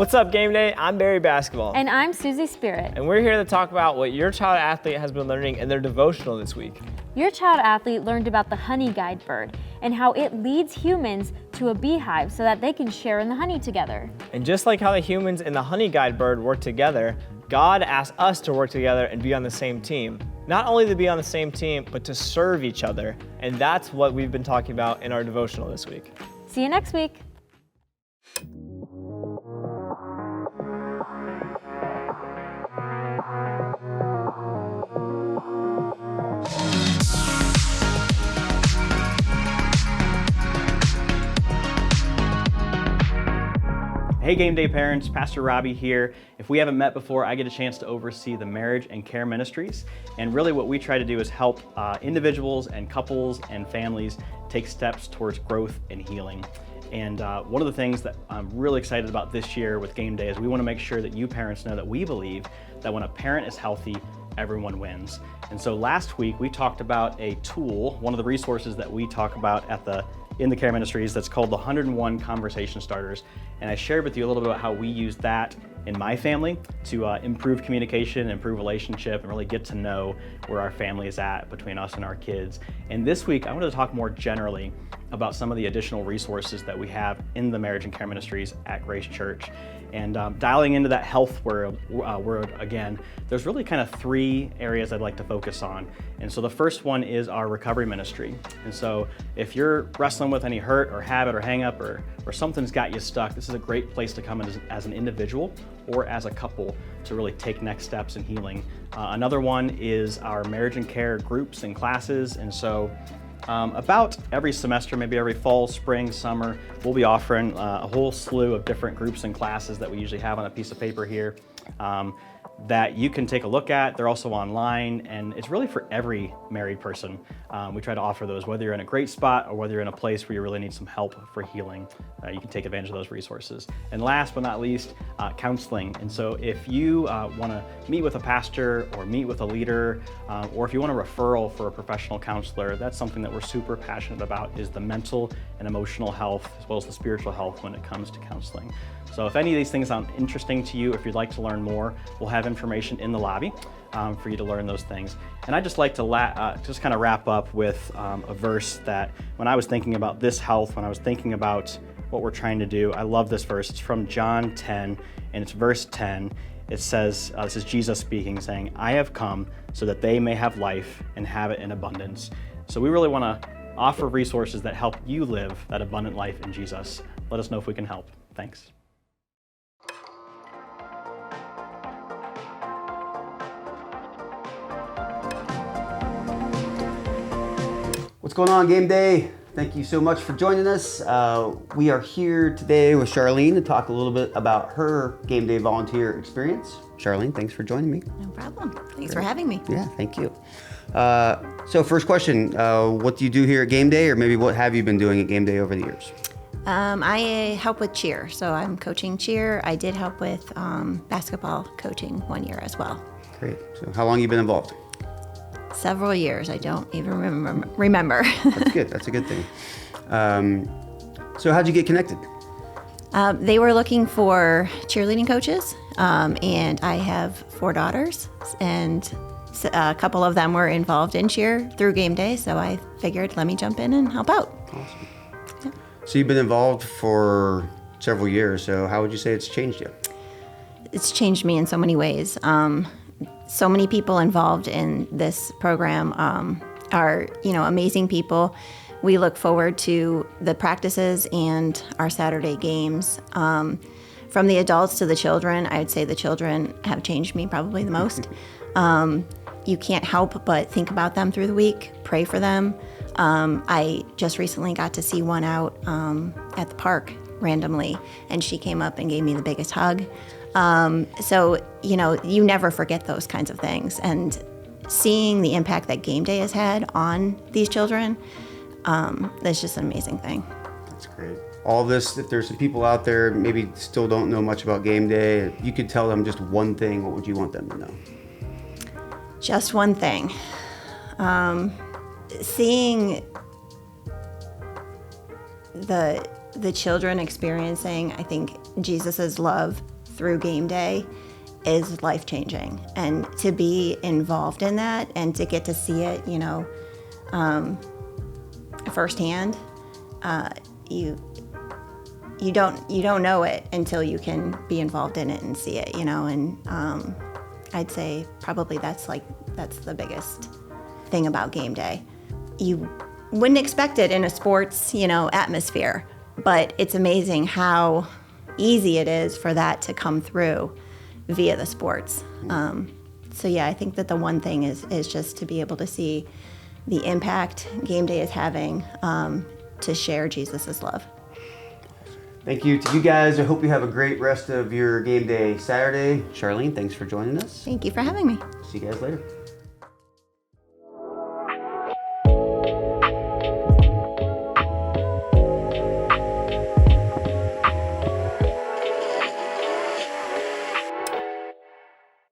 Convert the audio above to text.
What's up, Game Day? I'm Barry Basketball. And I'm Susie Spirit. And we're here to talk about what your child athlete has been learning in their devotional this week. Your child athlete learned about the honey guide bird and how it leads humans to a beehive so that they can share in the honey together. And just like how the humans and the honey guide bird work together, God asks us to work together and be on the same team. Not only to be on the same team, but to serve each other. And that's what we've been talking about in our devotional this week. See you next week. Hey Game Day parents, Pastor Robbie here. If we haven't met before, I get a chance to oversee the marriage and care ministries. And really what we try to do is help individuals and couples and families take steps towards growth and healing. And one of the things that I'm really excited about this year with Game Day is we want to make sure that you parents know that we believe that when a parent is healthy, everyone wins. And so last week we talked about a tool, one of the resources that we talk about in the care ministries that's called the 101 Conversation Starters. And I shared with you a little bit about how we use that in my family to improve communication, improve relationship, and really get to know where our family is at between us and our kids. And this week, I wanted to talk more generally about some of the additional resources that we have in the marriage and care ministries at Grace Church. And dialing into that health word again, there's really kind of three areas I'd like to focus on. And so the first one is our recovery ministry. And so if you're wrestling with any hurt or habit or hang up or something's got you stuck, this is a great place to come in as an individual or as a couple to really take next steps in healing. Another one is our marriage and care groups and classes. And so about every semester, maybe every fall, spring, summer, we'll be offering a whole slew of different groups and classes that we usually have on a piece of paper here that you can take a look at. They're also online, and it's really for every married person. We try to offer those, whether you're in a great spot or whether you're in a place where you really need some help for healing. You can take advantage of those resources. And last but not least, counseling. And so if you want to meet with a pastor or meet with a leader, or if you want a referral for a professional counselor, that's something that we're super passionate about, is the mental and emotional health as well as the spiritual health when it comes to counseling. So if any of these things sound interesting to you, if you'd like to learn more, we'll have information in the lobby for you to learn those things. And I'd just like to just kind of wrap up with a verse that when I was thinking about this health, when I was thinking about what we're trying to do, I love this verse. It's from John 10, and it's verse 10. It says, this is Jesus speaking, saying, "I have come so that they may have life and have it in abundance." So we really want to offer resources that help you live that abundant life in Jesus. Let us know if we can help. Thanks. What's going on, Game Day? Thank you so much for joining us. We are here today with Charlene to talk a little bit about her Game Day volunteer experience. Charlene, thanks for joining me. No problem. Thanks for having me. Yeah, thank you. So first question, what do you do here at Game Day, or maybe what have you been doing at Game Day over the years? I help with cheer, so I'm coaching cheer. I did help with basketball coaching 1 year as well. Great. So how long have you been involved? Several years. I don't even remember. That's good. That's a good thing. So how'd you get connected? They were looking for cheerleading coaches, and I have 4 daughters, and a couple of them were involved in cheer through Game Day, so I figured let me jump in and help out. Awesome. Yeah. So you've been involved for several years, so how would you say it's changed you? It's changed me in so many ways. So many people involved in this program are, amazing people. We look forward to the practices and our Saturday games. From the adults to the children, I would say the children have changed me probably the most. You can't help but think about them through the week, pray for them. I just recently got to see one out at the park randomly, and she came up and gave me the biggest hug. So, you never forget those kinds of things. And seeing the impact that Game Day has had on these children, that's just an amazing thing. That's great. All this, if there's some people out there maybe still don't know much about Game Day, if you could tell them just one thing, what would you want them to know? Just one thing. Seeing the the children experiencing, I think, Jesus's love through Game Day is life-changing. And to be involved in that and to get to see it, firsthand, you don't know it until you can be involved in it and see it, and I'd say probably that's the biggest thing about Game Day. You wouldn't expect it in a sports, atmosphere, but it's amazing how easy it is for that to come through via the sports. So yeah, I think that the one thing is just to be able to see the impact Game Day is having to share Jesus's love. Thank you to you guys. I hope you have a great rest of your Game Day Saturday. Charlene, thanks for joining us. Thank you for having me. See you guys later.